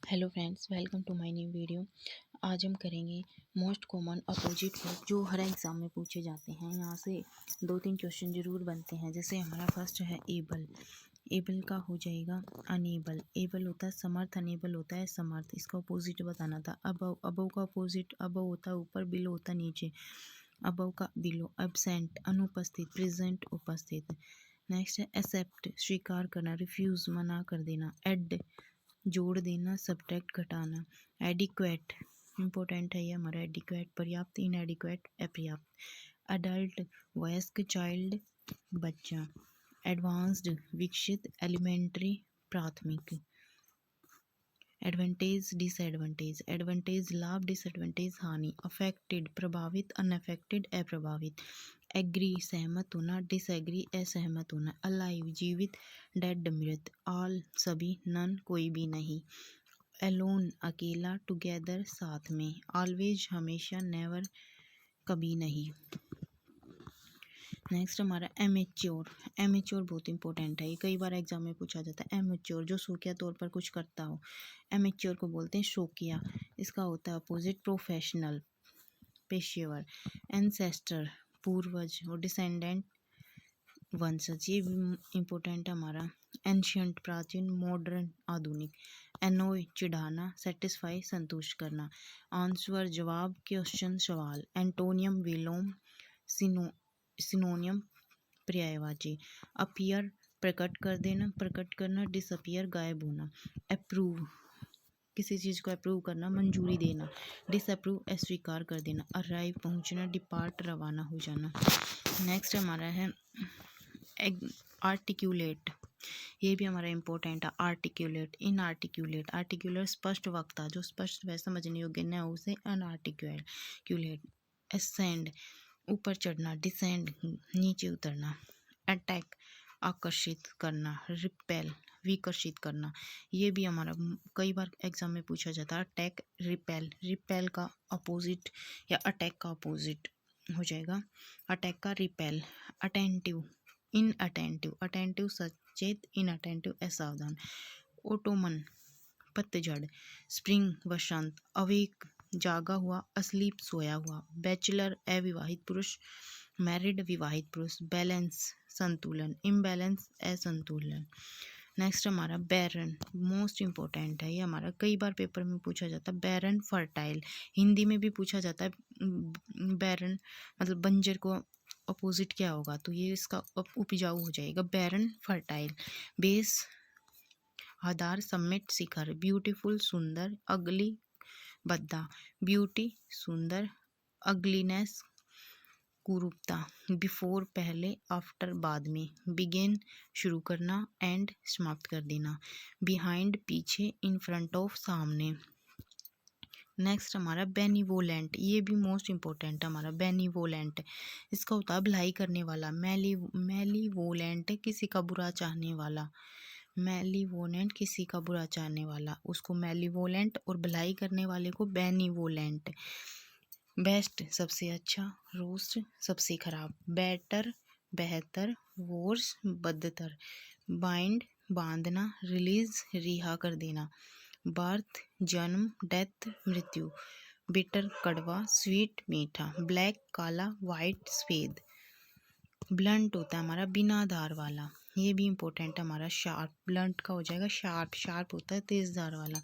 Hello friends, welcome to my new video. आज हम करेंगे मोस्ट कॉमन अपोजिट वर्ड जो हर एग्ज़ाम में पूछे जाते हैं। यहाँ से 2-3 क्वेश्चन ज़रूर बनते हैं। जैसे हमारा फर्स्ट है एबल। एबल का हो जाएगा अनेबल। एबल होता है समर्थ, अनेबल होता है समर्थ। इसका अपोजिट बताना था। अबव, अबव का अपोजिट अबव होता है ऊपर, बिलो होता है नीचे। अबव का बिलो। एब्सेंट अनुपस्थित, प्रेजेंट उपस्थित। नेक्स्ट है एक्सेप्ट स्वीकार करना, रिफ्यूज़ मना कर देना। एड जोड़ देना, सब्ट्रैक्ट घटाना। एडिक्वेट इम्पोर्टेंट है ये हमारा। एडिक्वेट पर्याप्त, इनएडिक्वेट अपर्याप्त। अडल्ट वयस्क, चाइल्ड बच्चा। एडवांस्ड विकसित, एलिमेंट्री प्राथमिक। Advantage disadvantage. एडवांटेज लाभ, डिसएडवांटेज हानि। अफेक्टेड प्रभावित, अनअफेक्टेड अप्रभावित। एग्री सहमत होना, डिसएग्री असहमत होना। अलाइव जीवित, डेड मृत। ऑल सभी, नन कोई भी नहीं। एलोन अकेला, टुगेदर साथ में। ऑलवेज हमेशा, नेवर कभी नहीं। नेक्स्ट हमारा एमेच्योर। एमेच्योर बहुत इंपॉर्टेंट है, ये कई बार एग्जाम में पूछा जाता है। एमेच्योर जो शौकिया तौर पर कुछ करता हो, एमेच्योर को बोलते हैं शौकिया। इसका होता है अपोजिट प्रोफेशनल, पेशेवर। एंसेस्टर पूर्वज और डिसेंडेंट वंशज, ये भी इम्पोर्टेंट है हमारा। एंशियंट प्राचीन, मॉडर्न आधुनिक। एनोय चिढ़ाना, सेटिस्फाई संतुष्ट करना। आंसर जवाब, क्वेश्चन सवाल। एंटोनियम विलोम, सिनोनियम पर्यायवाची। अपीयर प्रकट कर देना, प्रकट करना। डिसअपीयर गायब होना। अप्रूव किसी चीज़ को अप्रूव करना, मंजूरी देना। डिसअप्रूव अस्वीकार कर देना। अराइव पहुंचना, डिपार्ट रवाना हो जाना। नेक्स्ट हमारा है आर्टिक्यूलेट। ये भी हमारा इंपॉर्टेंट है। आर्टिक्यूलेट, इनआर्टिक्यूलेट। आर्टिक्यूलेट स्पष्ट वक्ता, जो स्पष्ट व समझने योग्य न हो उसे अनआर्टिक्यूलेट। असेंड ऊपर चढ़ना, डिसेंड नीचे उतरना। अटैक आकर्षित करना, रिपेल विकर्षित करना। ये भी हमारा कई बार एग्जाम में पूछा जाता है। अटैक रिपेल, रिपेल का अपोजिट या अटैक का अपोजिट हो जाएगा अटैक का रिपेल। Attentive, inattentive. अटेंटिव सचेत, इनअटेंटिव असावधान। ओटोमन पतझड़। स्प्रिंग वसंत। अवेक जागा हुआ, अस्लीप सोया हुआ। बैचलर अविवाहित पुरुष, मैरिड विवाहित पुरुष। बैलेंस संतुलन, इम्बैलेंस असंतुलन। नेक्स्ट हमारा बैरन, मोस्ट इम्पोर्टेंट है ये हमारा, कई बार पेपर में पूछा जाता है। बैरन फर्टाइल, हिंदी में भी पूछा जाता है। बैरन मतलब बंजर को अपोजिट क्या होगा, तो ये इसका उपजाऊ हो जाएगा। बैरन फर्टाइल। बेस आधार, समिट शिखर। ब्यूटीफुल सुंदर, अगली बद्दा। ब्यूटी सुंदर, अगलीनेस कुरूपता। बिफोर पहले, आफ्टर बाद में। बिगिन शुरू करना, एंड समाप्त कर देना। बिहाइंड पीछे, इन फ्रंट ऑफ सामने। नेक्स्ट हमारा बेनिवोलेंट, ये भी मोस्ट इम्पोर्टेंट है हमारा। बेनिवोलेंट इसका होता है भलाई करने वाला। मेलीवोलेंट किसी का बुरा चाहने वाला। मेलीवोलेंट किसी का बुरा चाहने वाला, उसको मेलीवोलेंट, और भलाई करने वाले को बेनिवोलेंट। बेस्ट सबसे अच्छा, रोस्ट सबसे खराब। बेटर बेहतर, वोर्स बदतर। बाइंड बांधना, रिलीज रिहा कर देना। बर्थ जन्म, डेथ मृत्यु। बिटर कड़वा, स्वीट मीठा। ब्लैक काला, वाइट सफेद। ब्लंट होता है हमारा बिना धार वाला, ये भी इम्पोर्टेंट है हमारा। शार्प, ब्लंट का हो जाएगा शार्प, शार्प होता है तेज धार वाला।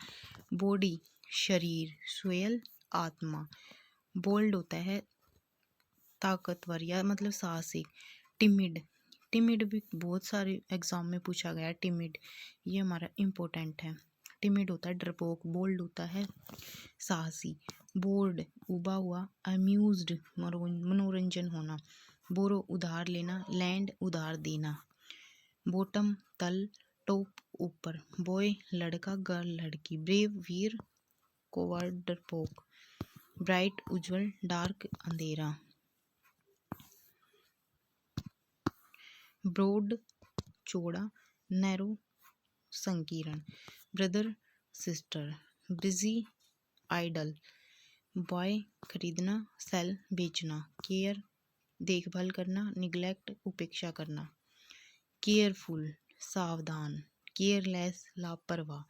बॉडी शरीर, स्वेल आत्मा। बोल्ड होता है ताकतवर या मतलब साहसिक। टिमिड, टिमिड भी बहुत सारे एग्जाम में पूछा गया है। टिमिड ये हमारा इम्पोर्टेंट है। टिमिड होता है डरपोक, बोल्ड होता है साहसी। बोर्ड उबा हुआ, अम्यूज्ड मनोरंजन होना। बोरो उधार लेना, लैंड उधार देना। बॉटम तल, टॉप ऊपर। बॉय लड़का, गर्ल लड़की। ब्रेव वीर, कोवर्ड डरपोक। ब्राइट उज्जवल, डार्क अंधेरा। ब्रॉड चौड़ा, नैरो संकीर्ण। Brother sister. Busy idle. Buy खरीदना, सेल बेचना। केयर देखभाल करना, निग्लेक्ट उपेक्षा करना। केयरफुल सावधान। केयरलेस लापरवाह।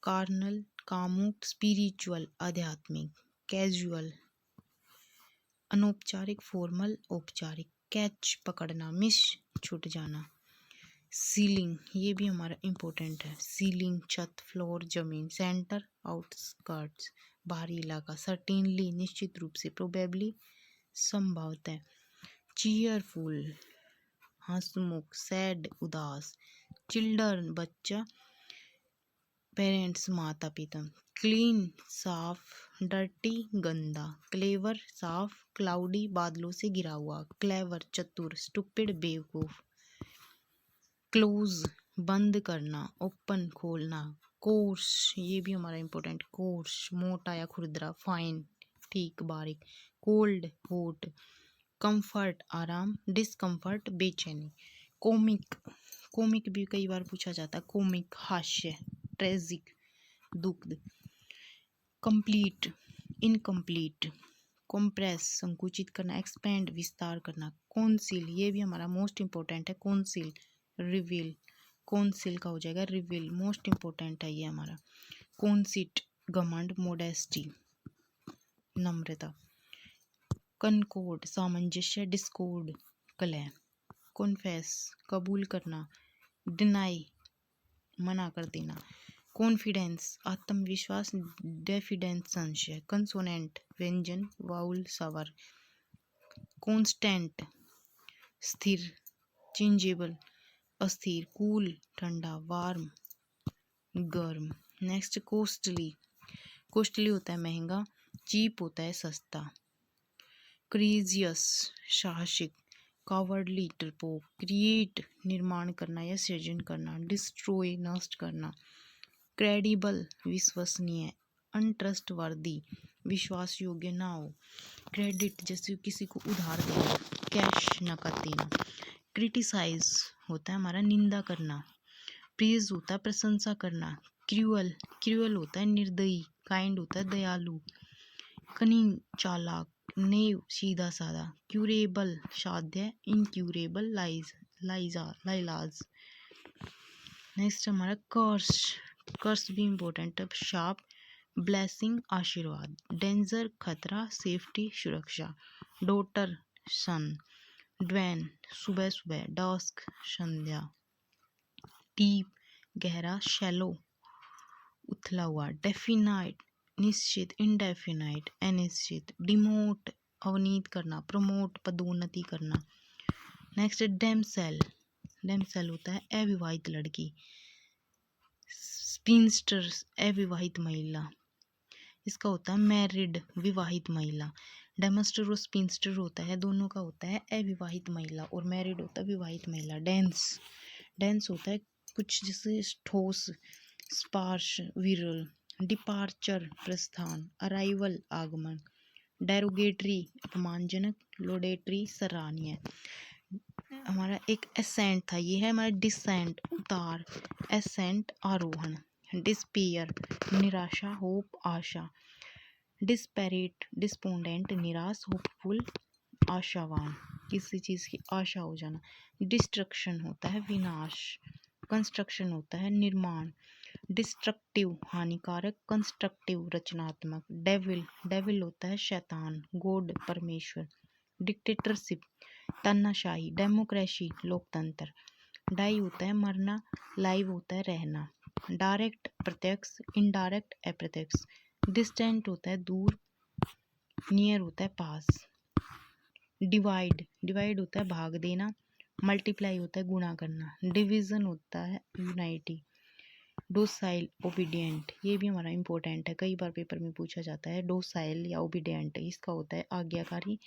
कार्नल कामुक, स्पिरिचुअल आध्यात्मिक, कैजुअल अनौपचारिक, फॉर्मल औपचारिक, कैच पकड़ना, मिस छूट जाना। सीलिंग ये भी हमारा इम्पोर्टेंट है, सीलिंग छत, फ्लोर जमीन, सेंटर आउटस्कर्ट्स बाहरी इलाका, सर्टेनली निश्चित रूप से, प्रोबेबली संभवतः, चीयरफुल हंसमुख, सैड उदास, चिल्ड्रन बच्चा, पेरेंट्स माता पिता, क्लीन साफ, डर्टी गंदा, क्लेवर साफ, क्लाउडी बादलों से घिरा हुआ, क्लेवर चतुर, स्टूपिड बेवकूफ, क्लोज बंद करना, ओपन खोलना, कोर्स ये भी हमारा इम्पोर्टेंट, कोर्स मोटा या खुरदरा, फाइन ठीक बारीक, कोल्ड हॉट, कंफर्ट आराम, डिस्कम्फर्ट बेचैनी, कॉमिक कॉमिक भी कई बार पूछा जाता है, कॉमिक हास्य, ट्रेजिक दुग्ध, कंप्लीट इनकम्प्लीट, कॉम्प्रेस संकुचित करना, एक्सपेंड विस्तार करना, कौंसिल ये भी हमारा मोस्ट इम्पोर्टेंट है, कौंसिल रिवील, कौंसिल का हो जाएगा रिवील, मोस्ट इम्पोर्टेंट है ये हमारा, कौंसिट घमंड, मोडेस्टी नम्रता, कनकोड सामंजस्य, डिस्कोड कलह, कॉन्फेस कबूल करना, डिनाई मना कर देना, कॉन्फिडेंस आत्मविश्वास, डेफिडेंस संशय, कंसोनेंट व्यंजन, वाउल स्वर, कॉन्स्टेंट स्थिर, चेंजेबल अस्थिर, कूल ठंडा, वार्म गर्म। नेक्स्ट कोस्टली, कोस्टली होता है महंगा, चीप होता है सस्ता, क्रीजियस साहसिक, कावर्डली डरपोक, क्रिएट निर्माण करना या सृजन करना, डिस्ट्रॉय नष्ट करना, क्रेडिबल विश्वसनीय, अनट्रस्टवर्दी विश्वास योग्य ना हो, क्रेडिट जैसे किसी को उधार देना, कैश नकद देना, क्रिटिसाइज होता है हमारा निंदा करना, प्रेज होता है प्रशंसा करना, क्रूअल क्रूअल होता है निर्दयी, काइंड होता है दयालु, कनिंग चालाक, नेव सीधा साधा, क्यूरेबल साध्य, इनक्यूरेबल लाइलाज। नेक्स्ट हमारा कर्स, कर्स भी इम्पोर्टेंट है, शाप ब्लेसिंग आशीर्वाद, डेंजर खतरा, सेफ्टी सुरक्षा, डॉटर सन, ड्वेन सुबह सुबह, डस्क संध्या, डीप गहरा, शैलो उथला हुआ, डेफिनाइट निश्चित, इनडेफिनाइट अनिश्चित, डिमोट अवनीत करना, प्रमोट पदोन्नति करना। नेक्स्ट डेमसेल, डेमसेल होता है अविवाहित लड़की, स्पिंस्टर अविवाहित महिला, इसका होता है मैरिड विवाहित महिला, डेमस्टर और स्पिंस्टर होता है दोनों का होता है अविवाहित महिला, और मैरिड होता है विवाहित महिला। डेंस, डेंस होता है कुछ जैसे ठोस, स्पार्श विरल, डिपार्चर प्रस्थान, अराइवल आगमन, डेरोगेटरी अपमानजनक, लोडेटरी सराहनीय। हमारा एक एसेंट था, ये है हमारा डिसेंट उतार, एसेंट आरोहण, डिस्पेयर निराशा, होप आशा, डिस्पेरेट डिस्पोंडेंट निराश, होपफुल आशावान किसी चीज़ की आशा हो जाना, डिस्ट्रक्शन होता है विनाश, कंस्ट्रक्शन होता है निर्माण, डिस्ट्रक्टिव हानिकारक, कंस्ट्रक्टिव रचनात्मक, डेविल डेविल होता है शैतान, गॉड परमेश्वर, डिक्टेटरशिप तानाशाही, डेमोक्रेसी लोकतंत्र, डाई होता है मरना, लाइव होता है रहना, डायरेक्ट प्रत्यक्ष, इनडायरेक्ट अप्रत्यक्ष, डिस्टेंट होता है दूर, नियर होता है पास, डिवाइड डिवाइड होता है भाग देना, मल्टीप्लाई होता है गुणा करना, डिवीजन होता है यूनाइटी, डोसाइल ओबीडियंट ये भी हमारा इंपॉर्टेंट है, कई बार पेपर में पूछा जाता है, डोसाइल या ओबीडियंट इसका होता है आज्ञाकारी,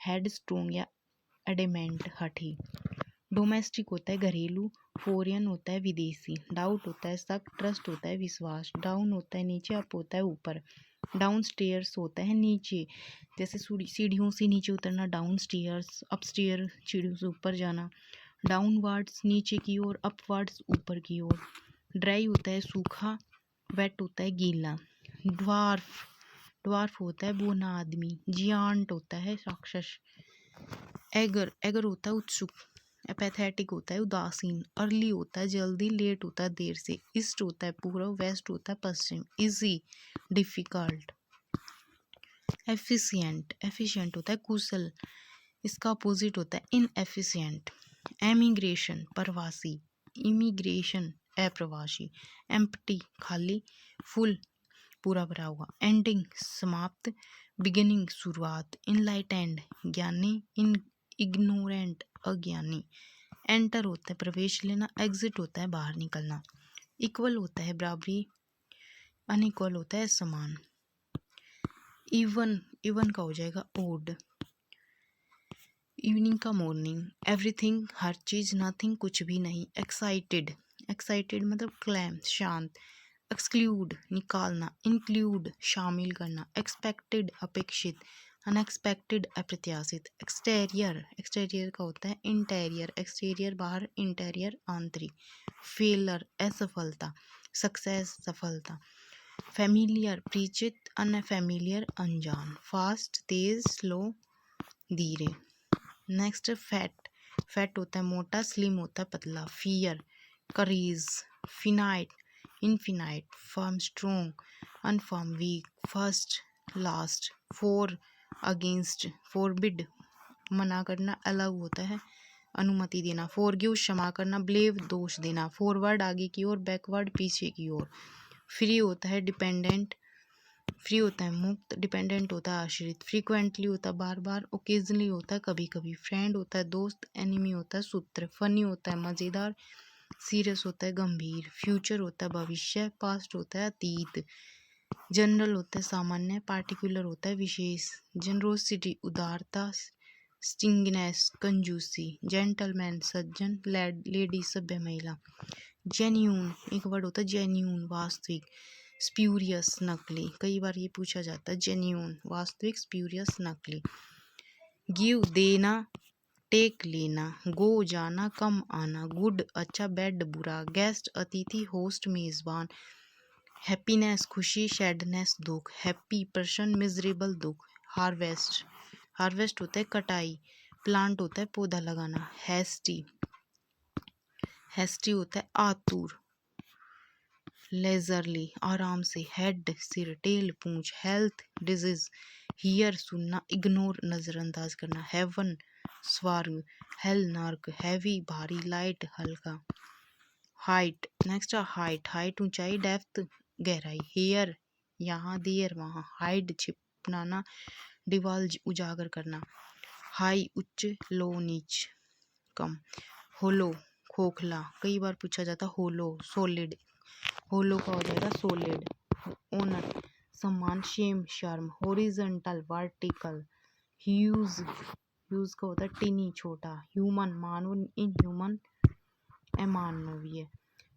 हेड स्ट्रोंग या एडेमेंट हठी, डोमेस्टिक होता है घरेलू, फॉरेन होता है विदेशी, डाउट होता है शक, ट्रस्ट होता है विश्वास, डाउन होता है नीचे, अप होता है ऊपर, डाउन स्टेयर्स होता है नीचे, जैसे सीढ़ियों से नीचे उतरना, डाउन स्टेयर्स, अप स्टेयर सीढ़ियों से ऊपर जाना, डाउनवर्ड्स नीचे की ओर, अपवर्ड्स ऊपर की ओर, ड्राई होता है सूखा, वेट होता है गीला, ड्वार्फ ड्वार्फ होता है बूना आदमी, जियांट होता है राक्षस, एगर एगर होता है उत्सुक, एपैथेटिक होता है उदासीन, अर्ली होता है जल्दी, लेट होता है देर से, ईस्ट होता है पूर्व, वेस्ट होता है पश्चिम, इजी डिफिकल्ट, एफिशिएंट एफिशिएंट होता है कुशल, इसका अपोजिट होता है इनएफिशिएंट, एमिग्रेशन प्रवासी, इमिग्रेशन अप्रवासी, एम्प्टी खाली, फुल पूरा भरा हुआ, एंडिंग समाप्त, बिगिनिंग शुरुआत, इनलाइटेंड ज्ञानी, इन इग्नोरेंट अज्ञानी, एंटर होता है प्रवेश लेना, एग्जिट होता है बाहर निकलना, इक्वल होता है बराबरी, अनइक्वल होता है समान, इवन इवन का हो जाएगा ओड, इवनिंग का मॉर्निंग, एवरीथिंग हर चीज, नथिंग कुछ भी नहीं, एक्साइटेड एक्साइटेड मतलब क्लैम शांत, एक्सक्लूड निकालना, इंक्लूड शामिल करना, एक्सपेक्टेड अपेक्षित, अनएक्सपेक्टेड अप्रत्याशित, एक्सटेरियर एक्सटेरियर का होता है इंटेरियर, एक्सटीरियर बाहर, इंटेरियर आंतरिक, फेलर असफलता, सक्सेस सफलता, फेमिलियर परिचित, अनफेमिलियर अनजान, फास्ट तेज, स्लो धीरे। नेक्स्ट फैट, फैट होता है मोटा, स्लिम होता है पतला, fear courage, finite infinite, firm strong, unfirm weak, first last, for against, forbid मना करना, अलाउ होता है अनुमति देना, फॉरगिव क्षमा करना, ब्लेव दोष देना, फॉरवर्ड आगे की ओर, बैकवर्ड पीछे की ओर, फ्री होता है डिपेंडेंट, फ्री होता है मुक्त, डिपेंडेंट होता है आश्रित, फ्रीक्वेंटली होता है बार बार, ओकेजनली होता है कभी कभी, फ्रेंड होता है दोस्त, एनिमी होता है सूत्र, फनी होता है मज़ेदार, सीरियस होता है गंभीर, फ्यूचर होता है भविष्य, पास्ट होता है अतीत, जनरल होता है सामान्य, पार्टिकुलर होता है विशेष, जनरोसिटी उदारता, स्टिंगनेस कंजूसी, जेंटलमैन सज्जन, लेडी सभ्य महिला, जेन्यून एक वर्ड होता है जेन्यून वास्तविक, स्प्यूरियस नकली, कई बार ये पूछा जाता है जेन्यून वास्तविक, स्प्यूरियस नकली, गिव देना, टेक लेना, गो जाना, कम आना, गुड अच्छा, बैड बुरा, गेस्ट अतिथि, होस्ट मेजबान, हैप्पीनेस खुशी, सैडनेस दुख, हैप्पी प्रसन्न, मिजरेबल दुख, हार्वेस्ट हार्वेस्ट होता है कटाई, प्लांट होता है पौधा लगाना, हैस्टी हैस्टी होता है आतुर, लेजरली आराम से, हेड सिर, tell Poonch, health disease, here सुनना, इग्नोर नजरअंदाज करना, हेवन स्वर्ग, हेल नर्क, हैवी भारी, लाइट हल्का, हाइट नेक्स्ट हाइट हाइट ऊंचाई, डेप्थ गहराई, हेयर यहाँ, देयर वहाँ, हाइड छिपनाना, डिवाल्ज उजागर करना, हाई उच्च, लो नीच कम, होलो खोखला, कई बार पूछा जाता होलो सॉलिड, होलो का हो जाएगा सॉलिड, ओनर सम्मान, शेम शर्म, हॉरिजॉन्टल वर्टिकल, ह्यूज ह्यूज का होता है टिनी छोटा, ह्यूमन मानव, इनह्यूमन अमानवीय,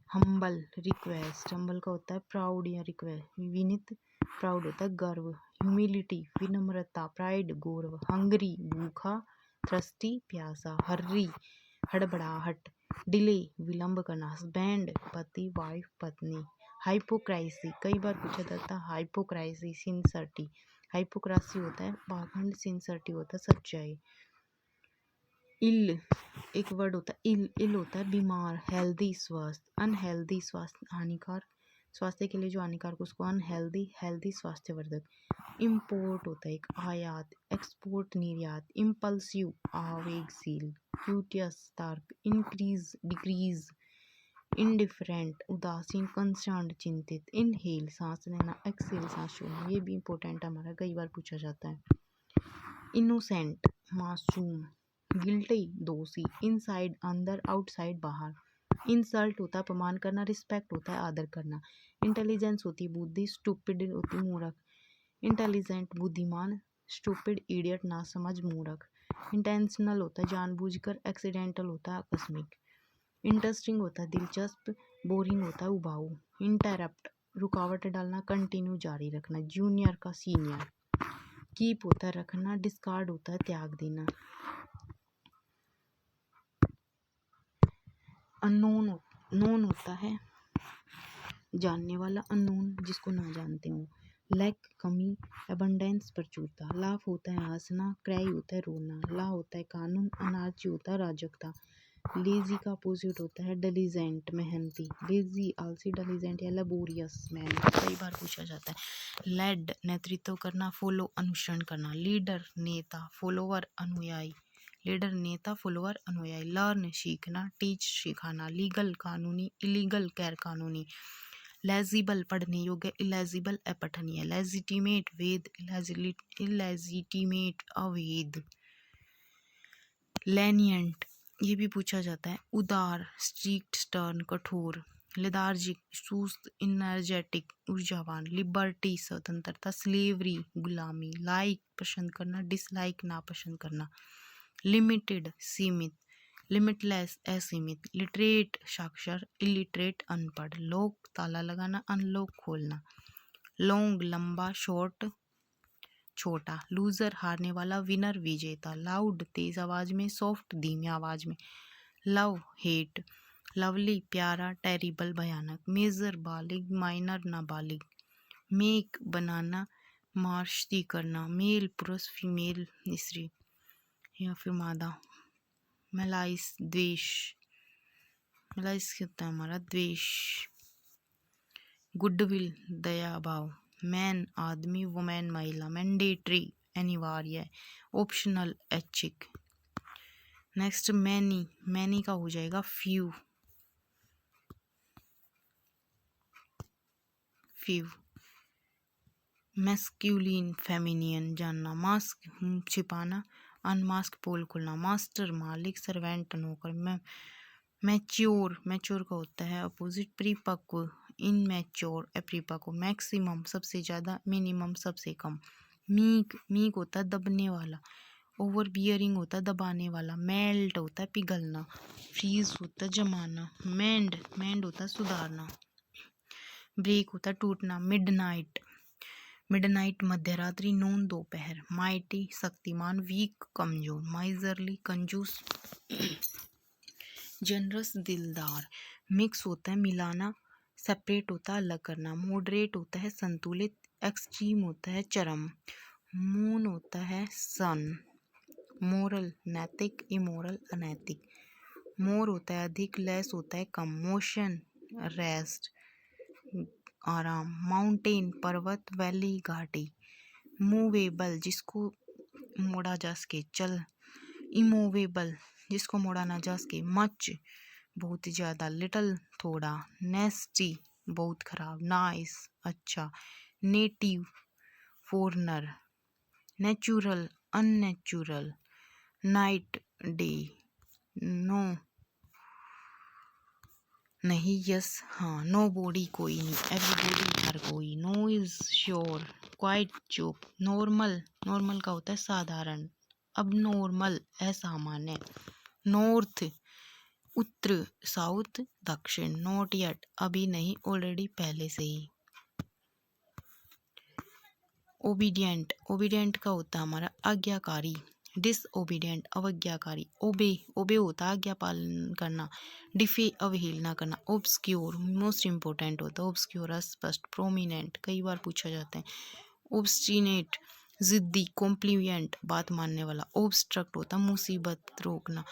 हम्बल रिक्वेस्ट, हम्बल का होता है प्राउड या रिक्वेस्ट, विनीत प्राउड होता है गर्व, ह्यूमिलिटी विनम्रता, प्राइड गौरव, हंगरी भूखा, थ्रस्टी प्यासा, हर्री हड़बड़ाहट, डिले विलंब करना, हस्बैंड पति, वाइफ पत्नी, हाइपोक्राइसी कई बार पूछा जाता है हाइपोक्राइसी, सिंसरिटी, हाइपोक्रासी होता है पाखंड, सिंसरिटी होता है सच्चाई, इल एक वर्ड होता है इल, इल होता है बीमार, हेल्दी स्वास्थ्य, अनहेल्दी स्वास्थ्य हानिकार, स्वास्थ्य के लिए जो हानिकारक उसको अनहेल्दी, हेल्दी स्वास्थ्यवर्धक, इम्पोर्ट होता है एक आयात, एक्सपोर्ट निर्यात, इम्पल्सिव आवेगशील, क्यूटियस तर्क, इंक्रीज डिक्रीज, इनडिफरेंट उदासीन, कंसर्न चिंतित, इनहेल सांस लेना, एक्सेल सांस छोड़ना, ये भी इंपॉर्टेंट हमारा कई बार पूछा जाता है, इनोसेंट मासूम, गिल्टी दोषी, इनसाइड अंदर, आउटसाइड बाहर, इंसल्ट होता है अपमान करना, रिस्पेक्ट होता है आदर करना, इंटेलिजेंस होती है बुद्धि, स्टूपिड होती है मूर्ख, इंटेलिजेंट बुद्धिमान, स्टूपिड इडियट नासमझ मूर्ख, इंटेंशनल होता है जानबूझकर, एक्सीडेंटल होता है आकस्मिक, इंटरेस्टिंग होता है दिलचस्प, बोरिंग होता है उबाऊ, इंटरप्ट रुकावट डालना, कंटिन्यू जारी रखना, जूनियर का सीनियर, कीप होता है रखना, डिस्कार्ड होता है त्याग देना, अननोन नोन होता है जानने वाला, अननोन जिसको ना जानते हो, लैक कमी, अबंडेंस प्रचुरता, लाफ होता है हंसना, क्राई होता है रोना, ला होता है कानून, अनार्ची होता है राजकता, लेजी का अपोजिट होता है डिलीजेंट, मेहनती। लेजी, आलसी, डिलीजेंट या लेबोरियस, मेहनती। कई बार पूछा जाता है। लेड, नेतृत्व करना, फॉलो, अनुसरण करना। लीडर, नेता, फॉलोवर, अनुयायी। लीडर, नेता, फॉलोवर, अनुयायी। लर्न, सीखना, टीच, सिखाना। लीगल, कानूनी, इलीगल, गैर कानूनी। लेजिबल, पढ़ने योग्य, इलेजिबल, अपठनीय। लेजिटिमेट, वैध, इलेजिटिमेट, अवैध। लेनियंट, ये भी पूछा जाता है। उदार, स्ट्रिक्ट, स्टर्न, कठोर। लेदार्जिक, सुस्त, इनर्जेटिक, ऊर्जावान। लिबर्टी, स्वतंत्रता। स्लेवरी, गुलामी। लाइक, पसंद करना, डिसलाइक, नापसंद करना। लिमिटेड, सीमित। लिमिटलेस, असीमित। लिटरेट, साक्षर, इलिटरेट, अनपढ़। लॉक, ताला लगाना, अनलॉक, खोलना। लॉन्ग, लंबा, शॉर्ट, छोटा। लूजर, हारने वाला, विनर, विजेता। लाउड, तेज आवाज में, सॉफ्ट, धीमी आवाज में। Love, hate. लवली, प्यारा, टेरिबल, भयानक। मेजर, बालिग, माइनर, नाबालिग। मेक, बनाना, मार्शती करना। मेल, पुरुष, फीमेल, स्त्री या फिर मादा। मलाइस, द्वेष। मलाइस क्या होता है हमारा द्वेष। गुडविल, दया भाव। मैन, आदमी, वुमेन, महिला। मैंडेटरी, अनिवार्य। ऑप्शनल, ऐच्छिक। नेक्स्ट मैनी, मैनी का हो जाएगा फ्यू। फ्यू। मैस्क्यूलिन, फेमिनियन, जानना। मास्क, छिपाना, अनमास्क, पोल खुलना। मास्टर, मालिक, सर्वेंट, नौकर। मैच्योर, मैच्योर का होता है अपोजिट परिपक्व। इनमैच्योर, अपरिपक्व। मैक्सिमम, सबसे ज़्यादा। मिनिमम, सबसे कम। मीक, मीक होता है दबने वाला। ओवर बियरिंग होता है दबाने वाला। मेल्ट होता है पिघलना। फ्रीज होता है जमाना। मेंड, मेंड होता है सुधारना। ब्रेक होता है टूटना। मिडनाइट, मिडनाइट मध्य रात्रि। नून, दोपहर। माइटी, शक्तिमान। वीक, कमजोर। माइजरली, कंजूस। जनरस, दिलदार। मिक्स होता है मिलाना। सेपरेट होता है अलग करना। मॉडरेट होता है संतुलित। एक्सट्रीम होता है चरम। मून होता है सन। मोरल, नैतिक। इमोरल, अनैतिक। मोर होता है अधिक। लेस होता है कम। मोशन, रेस्ट, आराम। माउंटेन, पर्वत। वैली, घाटी। मूवेबल, जिसको मोड़ा जा सके, चल। इमूवेबल, जिसको मोड़ा ना जा सके। मच, बहुत ही ज़्यादा। लिटल, थोड़ा। नेस्टी, बहुत खराब। नाइस, अच्छा। Native, foreigner. Natural, unnatural. Night, day. No, नहीं, यस, हाँ। नो बॉडी, कोई नहीं। एवरीबॉडी, हर कोई। No is sure. क्वाइट, चुप। नॉर्मल, नॉर्मल का होता है साधारण। अब नॉर्मल, असामान्य। नॉर्थ, उत्तर। साउथ, दक्षिण। नॉट येट, अभी नहीं, ऑलरेडी, पहले से ही। ओबीडियंट, ओबीडियंट का होता है हमारा आज्ञाकारी। डिसओबीडियंट, अवज्ञाकारी। ओबे, ओबे होता है आज्ञा पालन करना। डिफे, अवहेलना करना। ऑब्सक्योर, मोस्ट इंपॉर्टेंट होता है ऑब्सक्योर, अस्पष्ट। प्रोमिनेंट, कई बार पूछा जाता है। ऑब्स्टिनेट, जिद्दी। कॉम्प्लीवेंट, बात मानने वाला। ऑब्स्ट्रक्ट होता है मुसीबत रोकना।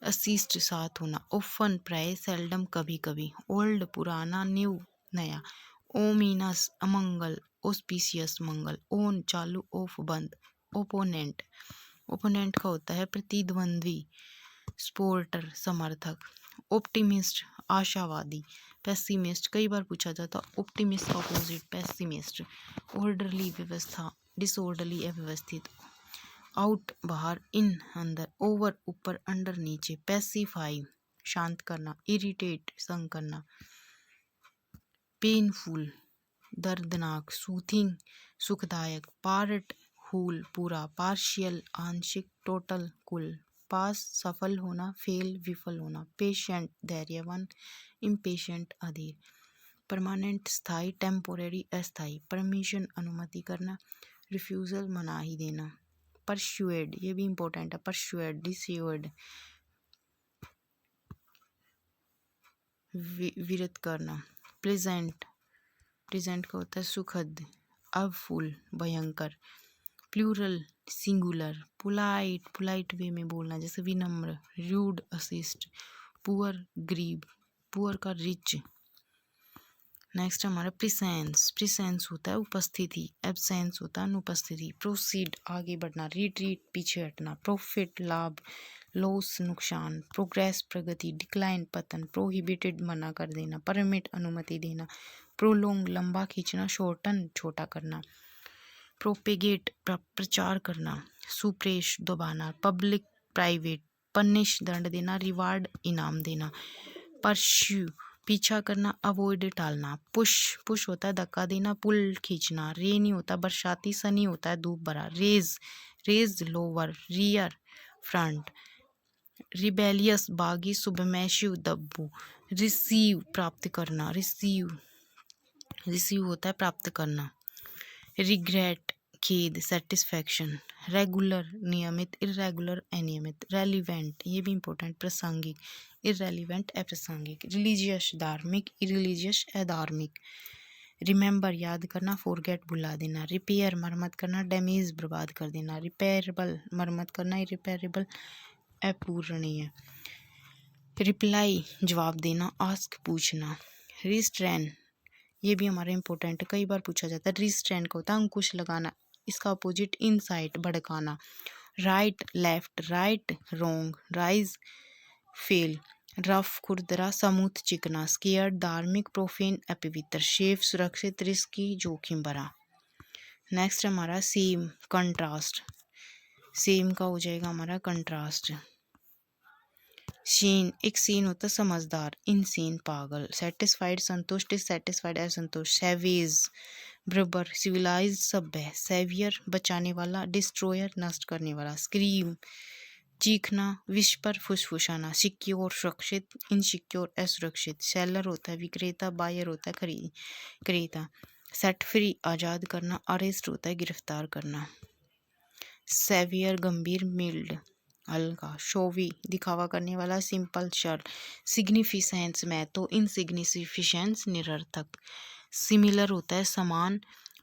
असिस्ट, साथ होना। ओफन, प्राय, सेल्डम, कभी कभी। ओल्ड, पुराना। न्यू, नया। ओमिनस, अमंगल। ऑस्पिशियस, मंगल। ओन, चालू। ऑफ, बंद। ओपोनेंट, ओपोनेंट का होता है प्रतिद्वंद्वी। स्पोर्टर, समर्थक। ऑप्टिमिस्ट, आशावादी। पेसिमिस्ट, कई बार पूछा जाता। ऑप्टिमिस्ट का अपोजिट पेसिमिस्ट। ऑर्डरली, व्यवस्था। डिसऑर्डरली, अव्यवस्थित। आउट, बाहर। इन, अंदर। ओवर, ऊपर। अंडर, नीचे। पेसिफाई, शांत करना। इरिटेट, संग करना। पेनफुल, दर्दनाक। सूथिंग, सुखदायक। पार्ट, होल, पूरा। पार्शियल, आंशिक। टोटल, कुल। पास, सफल होना। फेल, विफल होना। पेशेंट, धैर्यवान। इम्पेशेंट, अधीर। परमानेंट, स्थायी। टेम्पोरेरी, अस्थायी। परमिशन, अनुमति करना। रिफ्यूजल, मनाही देना। परसुएड, ये भी इंपॉर्टेंट है। परसुएड, डिसीवर्ड, विरत करना। प्रेजेंट, प्रेजेंट का होता है सुखद। अवफुल, भयंकर। Plural, singular. Polite, polite way में बोलना, जैसे विनम्र। रूड, अशिष्ट। पुअर गरीब, पुअर का रिच। नेक्स्ट हमारा प्रिसेंस, प्रिसेंस होता है उपस्थिति, एब्सेंस होता है अनुपस्थिति। प्रोसीड आगे बढ़ना, रिट्रीट पीछे हटना। प्रॉफिट लाभ, लॉस नुकसान। प्रोग्रेस प्रगति, डिक्लाइन पतन। प्रोहिबिटेड मना कर देना, परमिट अनुमति देना। प्रोलोंग लंबा खींचना, शॉर्टन छोटा करना। प्रोपेगेट प्रचार करना, सुप्रेश दबाना। पब्लिक प्राइवेट, पनिश दंड देना, रिवार्ड इनाम देना। परस्यू पीछा करना, अवॉइड टालना। पुश, पुश होता है धक्का देना, पुल खींचना। रेनी होता है बरसाती, सनी होता है धूप भरा। Raise, raise lower, rear front. Rebellious बागी, सुबमेशिव दब्बू। रिसीव प्राप्त करना, रिसीव, रिसीव होता है प्राप्त करना। रिग्रेट खेद, सेटिस्फैक्शन। रेगुलर नियमित, इरेगुलर अनियमित। रेलिवेंट ये भी इंपॉर्टेंट, प्रासंगिक, इरेलीवेंट अप्रासंगिक। रिलीजियस धार्मिक, इरिलीजियस अधार्मिक। रिमेंबर याद करना, फॉरगेट भुला देना। रिपेयर मरम्मत करना, डैमेज बर्बाद कर देना। रिपेयरेबल मरम्मत करना, इरिपेयरेबल अपूरणीय। रिप्लाई जवाब देना, आस्क पूछना। रिस्ट्रेन ये भी हमारा इंपॉर्टेंट है, कई बार पूछा जाता है। रिस्ट्रेन का होता है अंकुश लगाना, इसका अपोजिट इनसाइट भड़काना। Right left, right wrong. Rise fall. Rough खुरदरा, समूथ चिकना। स्केयर्ड धार्मिक, प्रोफेन अपवित्र। सेफ सुरक्षित, रिस्की जोखिम भरा। नेक्स्ट हमारा सेम कंट्रास्ट, सेम का हो जाएगा हमारा कंट्रास्ट। सीन, एक सीन होता है समझदार, इनसीन पागल। सेटिस्फाइड संतुष्ट, डिससेटिस्फाइड असंतुष्ट। सैवेज बर्बर, सिविलाइज्ड सभ्य। सेवियर बचाने वाला, डिस्ट्रॉयर नष्ट करने वाला। स्क्रीम चीखना, विस्पर फुसफुसाना। सिक्योर सुरक्षित, इनसिक्योर असुरक्षित। सेलर होता है विक्रेता, बायर होता है क्रेता। सेट फ्री आज़ाद करना, अरेस्ट होता है गिरफ्तार करना। सेवियर गंभीर, मिल्ड हल्का। शोवी दिखावा करने वाला, सिंपल सरल। सिग्निफिसेंस महत्व, इनसिग्निफिशेंस निरर्थक। सिमिलर होता है समान,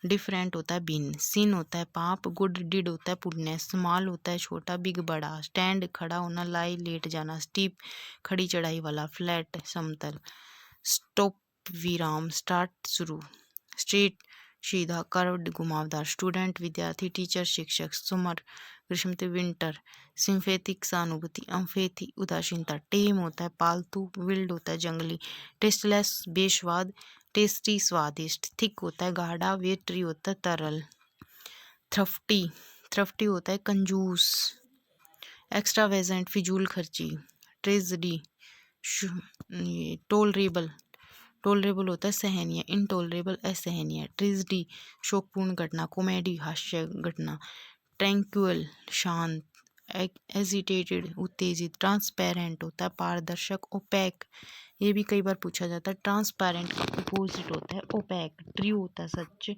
डिफरेंट होता है भिन्न। सिन होता है पाप, गुड डिड होता है पुण्य। स्मॉल होता है छोटा, बिग बड़ा। स्टैंड खड़ा होना, लाई लेट जाना। स्टीप खड़ी चढ़ाई वाला, फ्लैट समतल। स्टॉप विराम, स्टार्ट शुरू। स्ट्रेट सीधा, कर्व्ड घुमावदार। स्टूडेंट विद्यार्थी, टीचर शिक्षक। समर ग्रीष्म विंटर। सिंफेथिक सहानुभूति, अम्फेथी उदासीनता। टेम होता है पालतू, विल्ड होता है जंगली। टेस्टलेस बेस्वाद, टेस्टी स्वादिष्ट। थिक होता है गाढ़ा, वेटरी होता है तरल। थ्रफ्टी, थ्रफ्टी होता है कंजूस। एक्स्ट्रावेजेंट फिजूल खर्ची। ट्रेजडी टोलरेबल, टोलरेबल होता है सहनीय, इनटोलरेबल असहनीय। ट्रेजडी शोकपूर्ण घटना, कॉमेडी हास्य घटना। ट्रैंक्विल शांत, एजिटेटेड उत्तेजित। ट्रांसपेरेंट होता है पारदर्शक। ओपैक ये भी कई बार पूछा जाता है, ट्रांसपेरेंट का अपोजिट होता है ओपैक। ट्रू होता है सच,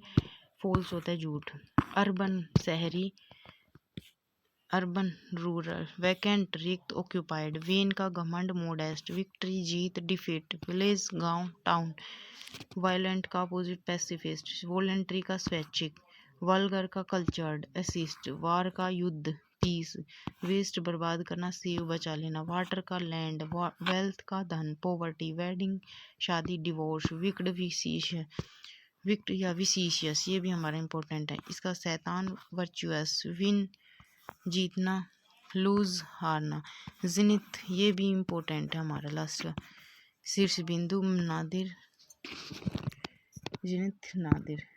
फॉल्स होता है झूठ। अर्बन शहरी, अर्बन रूरल। वैकेंट रिक्त, ऑक्यूपाइड। वेन का घमंड, मोडेस्ट। विक्ट्री जीत, डिफीट। विलेज गांव, टाउन। वायलेंट का अपोजिट पैसिफिस्ट। वॉलेंट्री का स्वैच्छिक। वल्गर का कल्चर्ड, असिस्ट। वार का युद्ध, पीस। वेस्ट बर्बाद करना, सेव बचा लेना। वाटर का लैंड। वेल्थ का धन, पॉवर्टी। वेडिंग शादी, डिवोर्स। विक्ड विशेष, विक्ट या विशिशियस ये भी हमारा इंपॉर्टेंट है। इसका शैतान, वर्चुअस। विन जीतना, लूज हारना। जिनिथ ये भी इम्पोर्टेंट है हमारा लास्ट का। शीर्ष बिंदु, नादिर, जिनिथ नादिर।